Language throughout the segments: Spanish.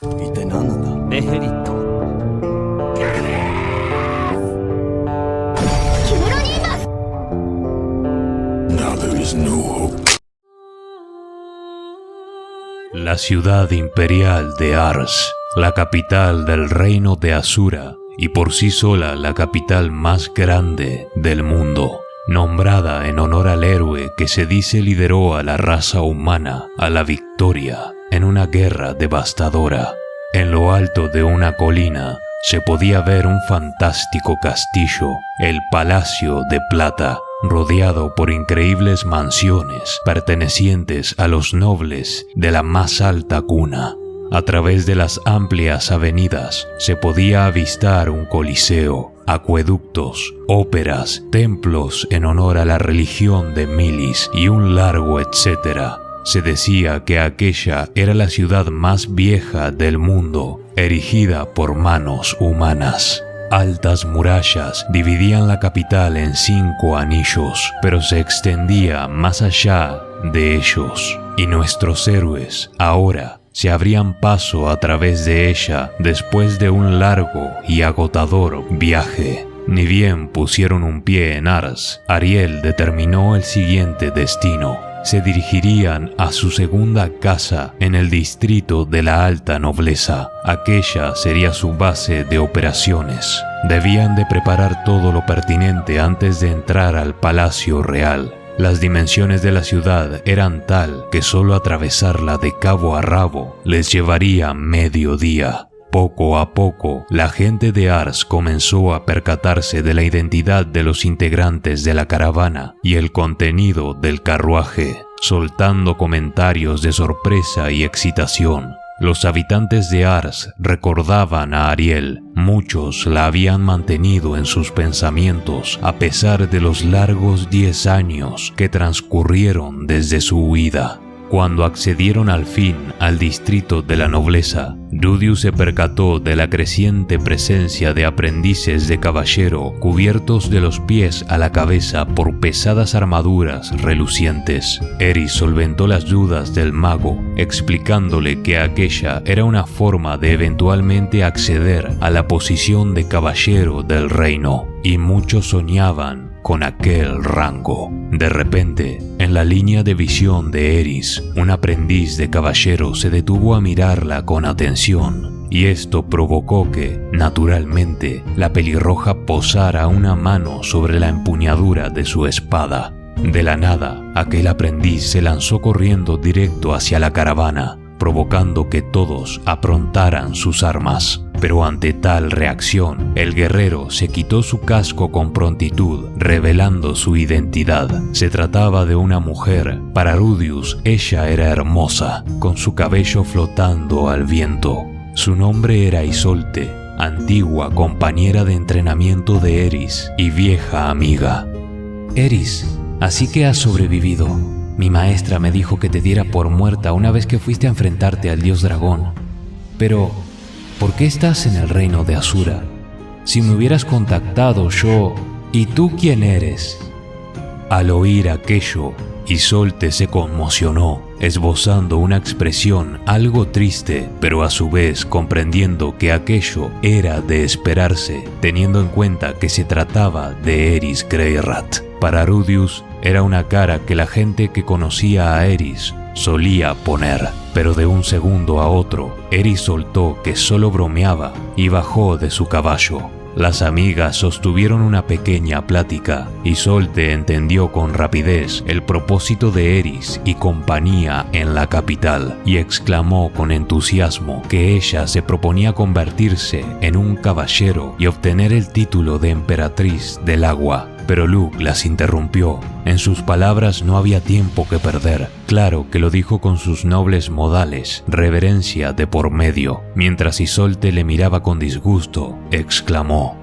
一体何なんだ。メヘリット。キメロリーマス。 Now there is no hope. La ciudad imperial de Ars, la capital del reino de Asura y por sí sola la capital más grande del mundo, nombrada en honor al héroe que se dice lideró a la raza humana a la victoria en una guerra devastadora. En lo alto de una colina se podía ver un fantástico castillo, el Palacio de Plata, rodeado por increíbles mansiones pertenecientes a los nobles de la más alta cuna. A través de las amplias avenidas se podía avistar un coliseo, acueductos, óperas, templos en honor a la religión de Milis y un largo etcétera. Se decía que aquella era la ciudad más vieja del mundo, erigida por manos humanas. Altas murallas dividían la capital en 5 anillos, pero se extendía más allá de ellos. Y nuestros héroes, ahora, se abrían paso a través de ella después de un largo y agotador viaje. Ni bien pusieron un pie en Ars, Ariel determinó el siguiente destino. Se dirigirían a su segunda casa en el distrito de la alta nobleza. Aquella sería su base de operaciones. Debían de preparar todo lo pertinente antes de entrar al palacio real. Las dimensiones de la ciudad eran tal que solo atravesarla de cabo a rabo les llevaría medio día. Poco a poco, la gente de Ars comenzó a percatarse de la identidad de los integrantes de la caravana y el contenido del carruaje, soltando comentarios de sorpresa y excitación. Los habitantes de Ars recordaban a Ariel. Muchos la habían mantenido en sus pensamientos a pesar de los largos 10 años que transcurrieron desde su huida. Cuando accedieron al fin al distrito de la nobleza, Rudius se percató de la creciente presencia de aprendices de caballero cubiertos de los pies a la cabeza por pesadas armaduras relucientes. Eris solventó las dudas del mago, explicándole que aquella era una forma de eventualmente acceder a la posición de caballero del reino, y muchos soñaban con aquel rango. De repente, en la línea de visión de Eris, un aprendiz de caballero se detuvo a mirarla con atención, y esto provocó que, naturalmente, la pelirroja posara una mano sobre la empuñadura de su espada. De la nada, aquel aprendiz se lanzó corriendo directo hacia la caravana, provocando que todos aprontaran sus armas. Pero ante tal reacción, el guerrero se quitó su casco con prontitud, revelando su identidad. Se trataba de una mujer. Para Rudius, ella era hermosa, con su cabello flotando al viento. Su nombre era Isolte, antigua compañera de entrenamiento de Eris y vieja amiga. Eris, así que has sobrevivido. Mi maestra me dijo que te diera por muerta una vez que fuiste a enfrentarte al dios dragón. Pero, ¿por qué estás en el reino de Asura? Si me hubieras contactado yo... ¿Y tú quién eres? Al oír aquello, Isolte se conmocionó, esbozando una expresión algo triste, pero a su vez comprendiendo que aquello era de esperarse, teniendo en cuenta que se trataba de Eris Greyrat. Para Rudius, era una cara que la gente que conocía a Eris solía poner, pero de un segundo a otro, Eris soltó que solo bromeaba y bajó de su caballo. Las amigas sostuvieron una pequeña plática. Isolte entendió con rapidez el propósito de Eris y compañía en la capital y exclamó con entusiasmo que ella se proponía convertirse en un caballero y obtener el título de emperatriz del agua. Pero Luke las interrumpió. En sus palabras no había tiempo que perder. Claro que lo dijo con sus nobles modales, reverencia de por medio. Mientras Isolte le miraba con disgusto, exclamó: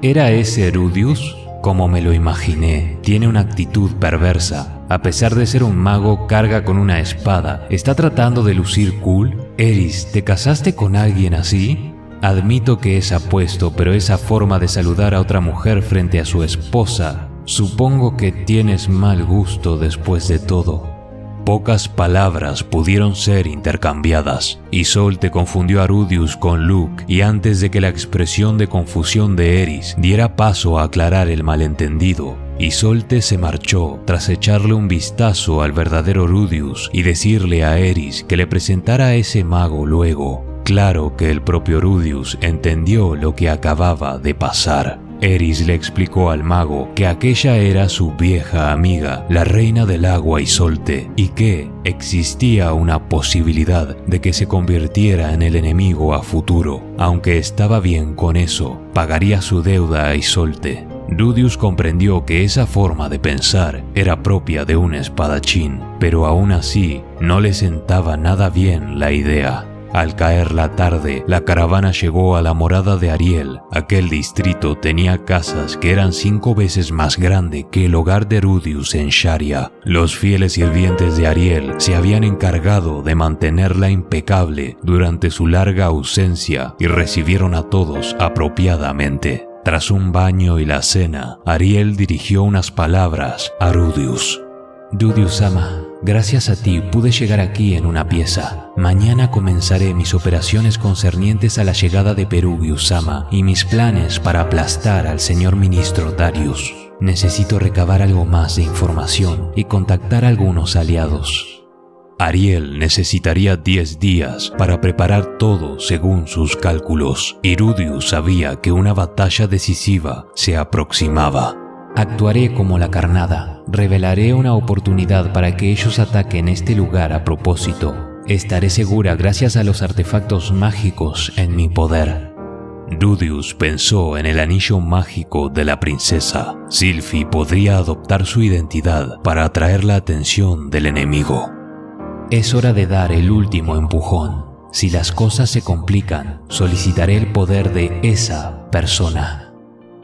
¿Era ese Rudius? Como me lo imaginé, tiene una actitud perversa. A pesar de ser un mago, carga con una espada. ¿Está tratando de lucir cool? Eris, ¿te casaste con alguien así? Admito que es apuesto, pero esa forma de saludar a otra mujer frente a su esposa, supongo que tienes mal gusto después de todo. Pocas palabras pudieron ser intercambiadas. Isolde confundió a Rudius con Luke y antes de que la expresión de confusión de Eris diera paso a aclarar el malentendido, Isolde se marchó tras echarle un vistazo al verdadero Rudius y decirle a Eris que le presentara a ese mago luego. Claro que el propio Rudius entendió lo que acababa de pasar. Eris le explicó al mago que aquella era su vieja amiga, la reina del agua Isolde, y que existía una posibilidad de que se convirtiera en el enemigo a futuro. Aunque estaba bien con eso, pagaría su deuda a Isolde. Rudius comprendió que esa forma de pensar era propia de un espadachín, pero aún así no le sentaba nada bien la idea. Al caer la tarde, la caravana llegó a la morada de Ariel. Aquel distrito tenía casas que eran 5 veces más grande que el hogar de Rudius en Sharia. Los fieles sirvientes de Ariel se habían encargado de mantenerla impecable durante su larga ausencia y recibieron a todos apropiadamente. Tras un baño y la cena, Ariel dirigió unas palabras a Rudius. Rudius-sama, gracias a ti pude llegar aquí en una pieza. Mañana comenzaré mis operaciones concernientes a la llegada de Perugius-sama y mis planes para aplastar al señor ministro Darius. Necesito recabar algo más de información y contactar a algunos aliados. Ariel necesitaría 10 días para preparar todo según sus cálculos, y Rudius sabía que una batalla decisiva se aproximaba. Actuaré como la carnada. Revelaré una oportunidad para que ellos ataquen este lugar a propósito. Estaré segura gracias a los artefactos mágicos en mi poder. Rudius pensó en el anillo mágico de la princesa. Sylphie podría adoptar su identidad para atraer la atención del enemigo. Es hora de dar el último empujón. Si las cosas se complican, solicitaré el poder de esa persona.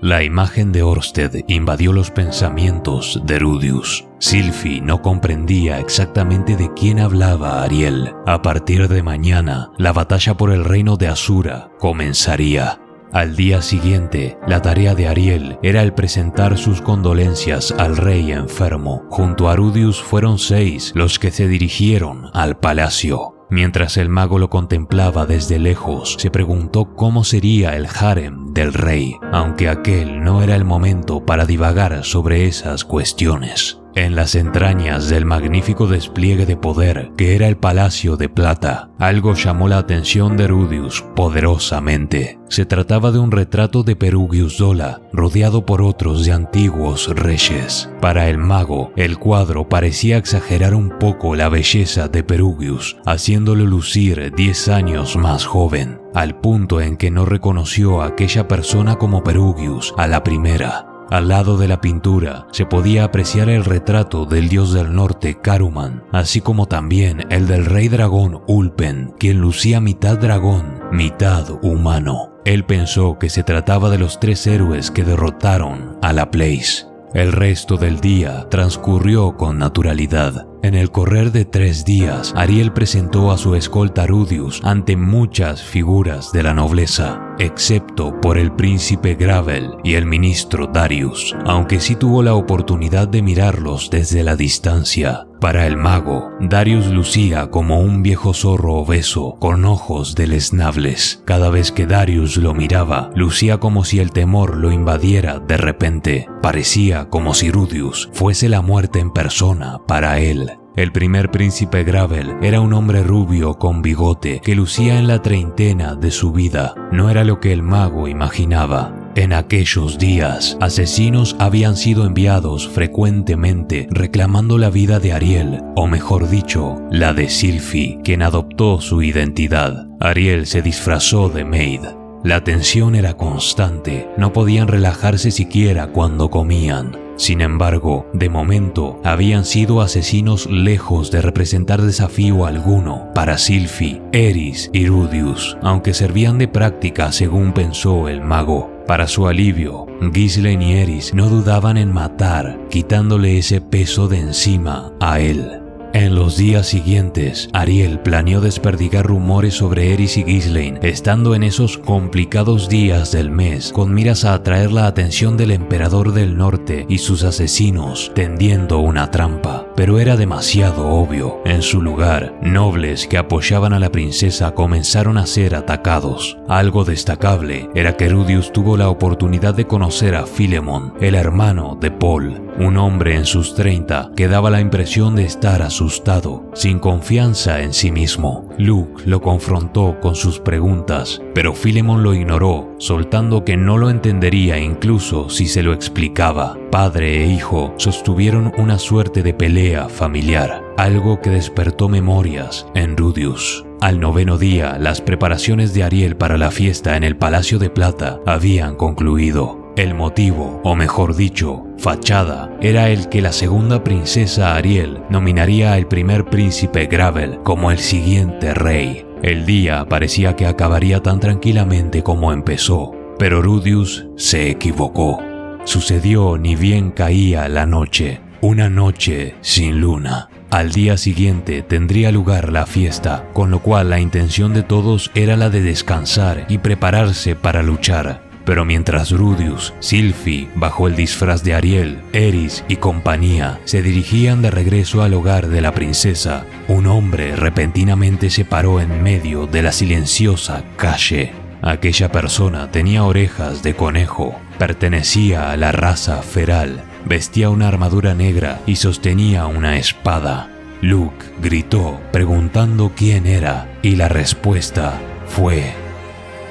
La imagen de Orsted invadió los pensamientos de Rudius. Sylphie no comprendía exactamente de quién hablaba Ariel. A partir de mañana, la batalla por el reino de Asura comenzaría. Al día siguiente, la tarea de Ariel era el presentar sus condolencias al rey enfermo. Junto a Rudius fueron 6 los que se dirigieron al palacio. Mientras el mago lo contemplaba desde lejos, se preguntó cómo sería el harem del rey, aunque aquel no era el momento para divagar sobre esas cuestiones. En las entrañas del magnífico despliegue de poder que era el Palacio de Plata, algo llamó la atención de Rudius poderosamente. Se trataba de un retrato de Perugius-Dola, rodeado por otros de antiguos reyes. Para el mago, el cuadro parecía exagerar un poco la belleza de Perugius, haciéndolo lucir 10 años más joven, al punto en que no reconoció a aquella persona como Perugius a la primera. Al lado de la pintura se podía apreciar el retrato del dios del norte Caruman, así como también el del rey dragón Ulpen, quien lucía mitad dragón, mitad humano. Él pensó que se trataba de los 3 héroes que derrotaron a la Place. El resto del día transcurrió con naturalidad. En el correr de 3 días, Ariel presentó a su escolta Rudius ante muchas figuras de la nobleza, excepto por el príncipe Gravel y el ministro Darius, aunque sí tuvo la oportunidad de mirarlos desde la distancia. Para el mago, Darius lucía como un viejo zorro obeso con ojos deleznables. Cada vez que Darius lo miraba, lucía como si el temor lo invadiera de repente. Parecía como si Rudius fuese la muerte en persona para él. El primer príncipe Gravel era un hombre rubio con bigote que lucía en la treintena de su vida. No era lo que el mago imaginaba. En aquellos días, asesinos habían sido enviados frecuentemente reclamando la vida de Ariel, o mejor dicho, la de Sylphie, quien adoptó su identidad. Ariel se disfrazó de Maid. La tensión era constante, no podían relajarse siquiera cuando comían. Sin embargo, de momento, habían sido asesinos lejos de representar desafío alguno para Sylphie, Eris y Rudius, aunque servían de práctica según pensó el mago. Para su alivio, Ghislaine y Eris no dudaban en matar, quitándole ese peso de encima a él. En los días siguientes, Ariel planeó desperdigar rumores sobre Eris y Ghislaine, estando en esos complicados días del mes, con miras a atraer la atención del emperador del norte y sus asesinos, tendiendo una trampa. pero era demasiado obvio. En su lugar, nobles que apoyaban a la princesa comenzaron a ser atacados. Algo destacable era que Rudius tuvo la oportunidad de conocer a Philemon, el hermano de Paul, un hombre en sus 30 que daba la impresión de estar asustado, sin confianza en sí mismo. Luke lo confrontó con sus preguntas, pero Philemon lo ignoró, soltando que no lo entendería incluso si se lo explicaba. Padre e hijo sostuvieron una suerte de pelea familiar, algo que despertó memorias en Rudius. Al 9º día, las preparaciones de Ariel para la fiesta en el Palacio de Plata habían concluido. El motivo, o mejor dicho, fachada, era el que la segunda princesa Ariel nominaría al primer príncipe Gravel como el siguiente rey. El día parecía que acabaría tan tranquilamente como empezó, pero Rudius se equivocó. Sucedió ni bien caía la noche, una noche sin luna. Al día siguiente tendría lugar la fiesta, con lo cual la intención de todos era la de descansar y prepararse para luchar. Pero mientras Rudius, Sylphie, bajo el disfraz de Ariel, Eris y compañía, se dirigían de regreso al hogar de la princesa, un hombre repentinamente se paró en medio de la silenciosa calle. Aquella persona tenía orejas de conejo, pertenecía a la raza feral, vestía una armadura negra y sostenía una espada. Luke gritó preguntando quién era, y la respuesta fue: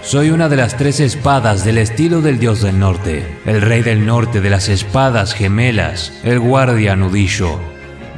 «Soy una de las 3 espadas del estilo del dios del norte, el rey del norte de las espadas gemelas, el guardia nudillo».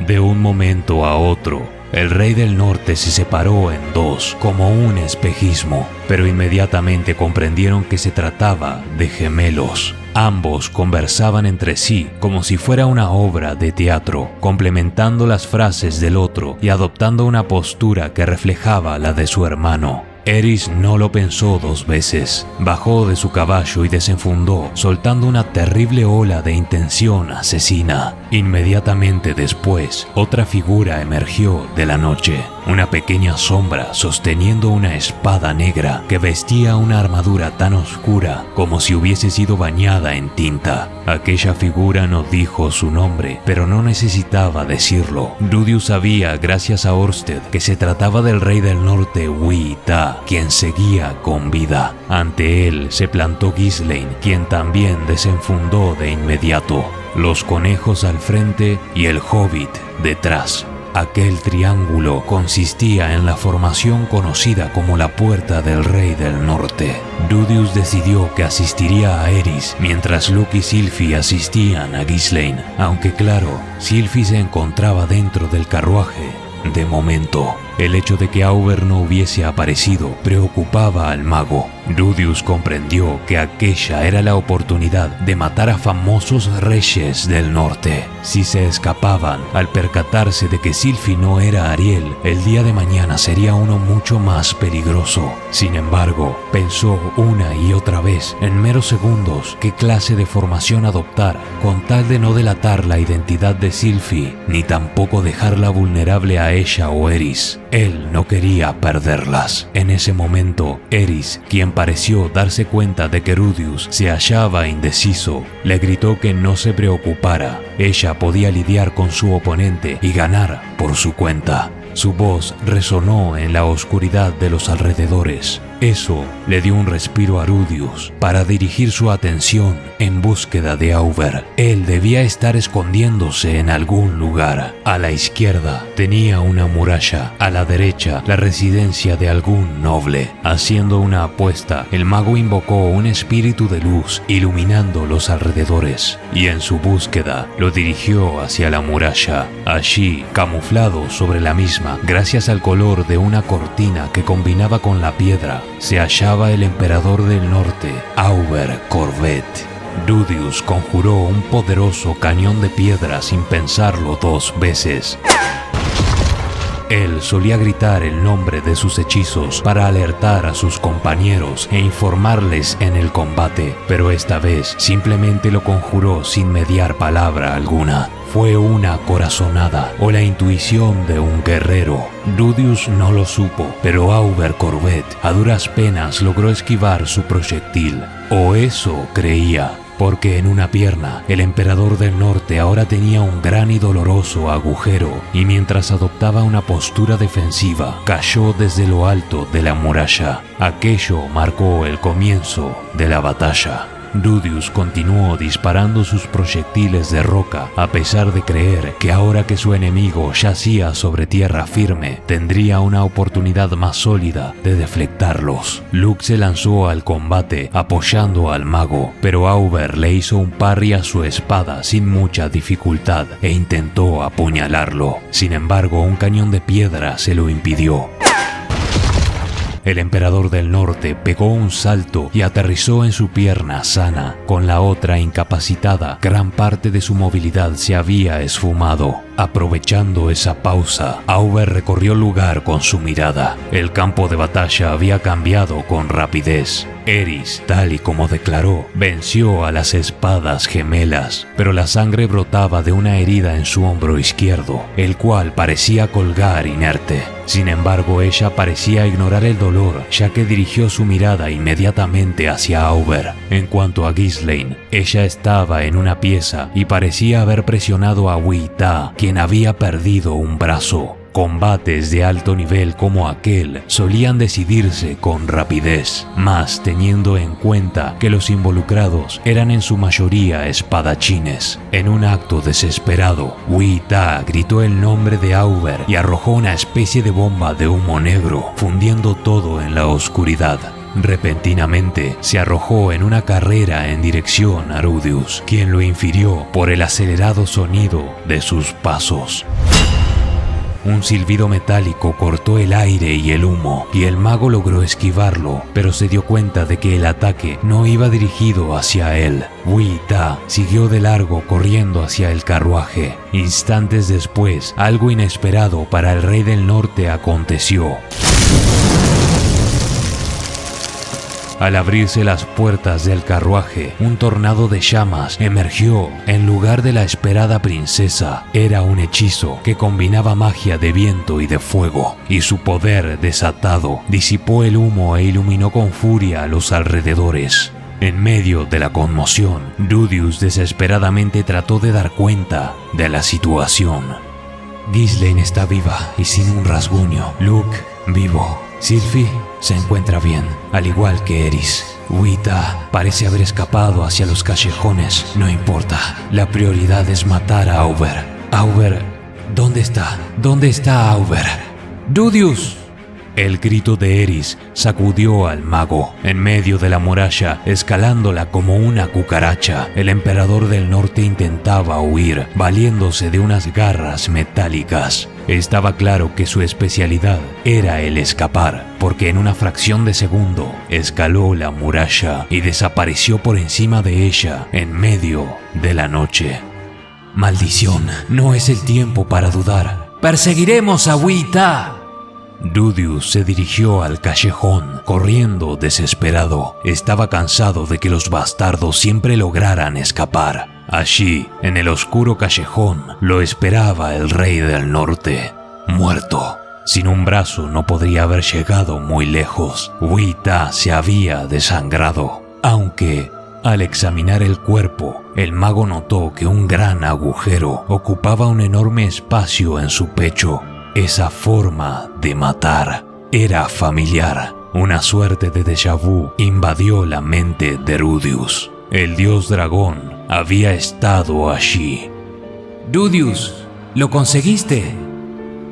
De un momento a otro, el rey del norte se separó en dos, como un espejismo, pero inmediatamente comprendieron que se trataba de gemelos. Ambos conversaban entre sí como si fuera una obra de teatro, complementando las frases del otro y adoptando una postura que reflejaba la de su hermano. Eris no lo pensó 2 veces. Bajó de su caballo y desenfundó, soltando una terrible ola de intención asesina. Inmediatamente después, otra figura emergió de la noche. Una pequeña sombra sosteniendo una espada negra que vestía una armadura tan oscura como si hubiese sido bañada en tinta. Aquella figura no dijo su nombre, pero no necesitaba decirlo. Rudius sabía, gracias a Orsted, que se trataba del rey del norte, Wita, quien seguía con vida. Ante él se plantó Ghislaine, quien también desenfundó de inmediato. Los conejos al frente y el hobbit detrás. Aquel triángulo consistía en la formación conocida como la Puerta del Rey del Norte. Rudius decidió que asistiría a Eris, mientras Luke y Sylphie asistían a Ghislaine, aunque claro, Sylphie se encontraba dentro del carruaje. De momento, el hecho de que Auber no hubiese aparecido preocupaba al mago. Rudius comprendió que aquella era la oportunidad de matar a famosos reyes del norte. Si se escapaban, al percatarse de que Sylphie no era Ariel, el día de mañana sería uno mucho más peligroso. Sin embargo, pensó una y otra vez, en meros segundos, qué clase de formación adoptar, con tal de no delatar la identidad de Sylphie, ni tampoco dejarla vulnerable a ella o Eris. Él no quería perderlas. En ese momento, Eris, quien pareció darse cuenta de que Rudius se hallaba indeciso, le gritó que no se preocupara. Ella podía lidiar con su oponente y ganar por su cuenta. Su voz resonó en la oscuridad de los alrededores. Eso le dio un respiro a Rudius para dirigir su atención en búsqueda de Auber. Él debía estar escondiéndose en algún lugar. A la izquierda tenía una muralla, a la derecha la residencia de algún noble. Haciendo una apuesta, el mago invocó un espíritu de luz iluminando los alrededores, y en su búsqueda lo dirigió hacia la muralla. Allí, camuflado sobre la misma, gracias al color de una cortina que combinaba con la piedra, se hallaba el emperador del norte, Auber Corvet. Rudius conjuró un poderoso cañón de piedra sin pensarlo 2 veces. Él solía gritar el nombre de sus hechizos para alertar a sus compañeros e informarles en el combate, pero esta vez simplemente lo conjuró sin mediar palabra alguna. Fue una corazonada o la intuición de un guerrero. Rudius no lo supo, pero Auber Corvet a duras penas logró esquivar su proyectil. O eso creía. porque en una pierna el emperador del norte ahora tenía un gran y doloroso agujero y mientras adoptaba una postura defensiva cayó desde lo alto de la muralla. Aquello marcó el comienzo de la batalla. Rudius continuó disparando sus proyectiles de roca a pesar de creer que ahora que su enemigo yacía sobre tierra firme tendría una oportunidad más sólida de deflectarlos. Luke se lanzó al combate apoyando al mago, pero Auber le hizo un parry a su espada sin mucha dificultad e intentó apuñalarlo. Sin embargo, un cañón de piedra se lo impidió. El emperador del norte pegó un salto y aterrizó en su pierna sana. Con la otra incapacitada, gran parte de su movilidad se había esfumado. Aprovechando esa pausa, Auber recorrió el lugar con su mirada. El campo de batalla había cambiado con rapidez. Eris, tal y como declaró, venció a las espadas gemelas, pero la sangre brotaba de una herida en su hombro izquierdo, el cual parecía colgar inerte. Sin embargo, ella parecía ignorar el dolor, ya que dirigió su mirada inmediatamente hacia Auber. En cuanto a Ghislaine, ella estaba en una pieza y parecía haber presionado a Wee Ta, quien había perdido un brazo. Combates de alto nivel como aquel solían decidirse con rapidez, más teniendo en cuenta que los involucrados eran en su mayoría espadachines. En un acto desesperado, Wee Ta gritó el nombre de Auber y arrojó una especie de bomba de humo negro, fundiendo todo en la oscuridad. Repentinamente se arrojó en una carrera en dirección a Rudius, quien lo infirió por el acelerado sonido de sus pasos. Un silbido metálico cortó el aire y el humo, y el mago logró esquivarlo, pero se dio cuenta de que el ataque no iba dirigido hacia él. Wee Ta siguió de largo corriendo hacia el carruaje. Instantes después, algo inesperado para el rey del norte aconteció. Al abrirse las puertas del carruaje, un tornado de llamas emergió en lugar de la esperada princesa. Era un hechizo que combinaba magia de viento y de fuego, y su poder desatado disipó el humo e iluminó con furia a los alrededores. En medio de la conmoción, Rudius desesperadamente trató de dar cuenta de la situación. Ghislaine está viva y sin un rasguño. Luke, vivo. Sylphie se encuentra bien, al igual que Eris. Wee Ta parece haber escapado hacia los callejones. No importa, la prioridad es matar a Auber. Auber, ¿dónde está? ¿Dónde está Auber? ¡Rudius! El grito de Eris sacudió al mago. En medio de la muralla, escalándola como una cucaracha, el emperador del norte intentaba huir, valiéndose de unas garras metálicas. Estaba claro que su especialidad era el escapar, porque en una fracción de segundo escaló la muralla y desapareció por encima de ella en medio de la noche. Maldición, no es el tiempo para dudar. ¡Perseguiremos a Wee Ta! Rudius se dirigió al callejón, corriendo desesperado. Estaba cansado de que los bastardos siempre lograran escapar. Allí, en el oscuro callejón, lo esperaba el rey del norte, muerto. Sin un brazo no podría haber llegado muy lejos. Wee Ta se había desangrado, aunque al examinar el cuerpo, el mago notó que un gran agujero ocupaba un enorme espacio en su pecho. Esa forma de matar era familiar. Una suerte de déjà vu invadió la mente de Rudius. El dios dragón había estado allí. ¡Rudius! ¡Lo conseguiste!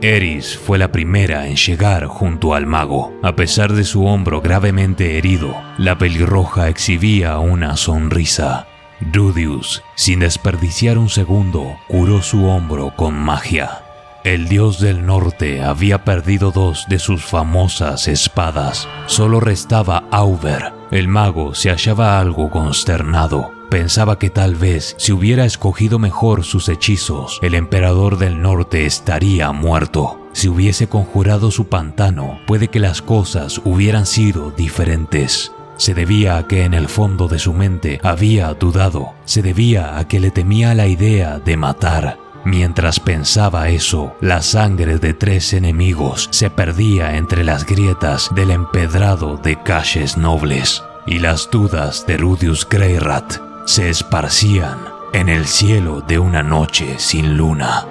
Eris fue la primera en llegar junto al mago. A pesar de su hombro gravemente herido, la pelirroja exhibía una sonrisa. Rudius, sin desperdiciar un segundo, curó su hombro con magia. El dios del norte había perdido 2 de sus famosas espadas. Solo restaba Auber. El mago se hallaba algo consternado. Pensaba que tal vez, si hubiera escogido mejor sus hechizos, el emperador del norte estaría muerto. Si hubiese conjurado su pantano, puede que las cosas hubieran sido diferentes. Se debía a que en el fondo de su mente había dudado. Se debía a que le temía la idea de matar. Mientras pensaba eso, la sangre de 3 enemigos se perdía entre las grietas del empedrado de calles nobles, y las dudas de Rudius Greyrat se esparcían en el cielo de una noche sin luna.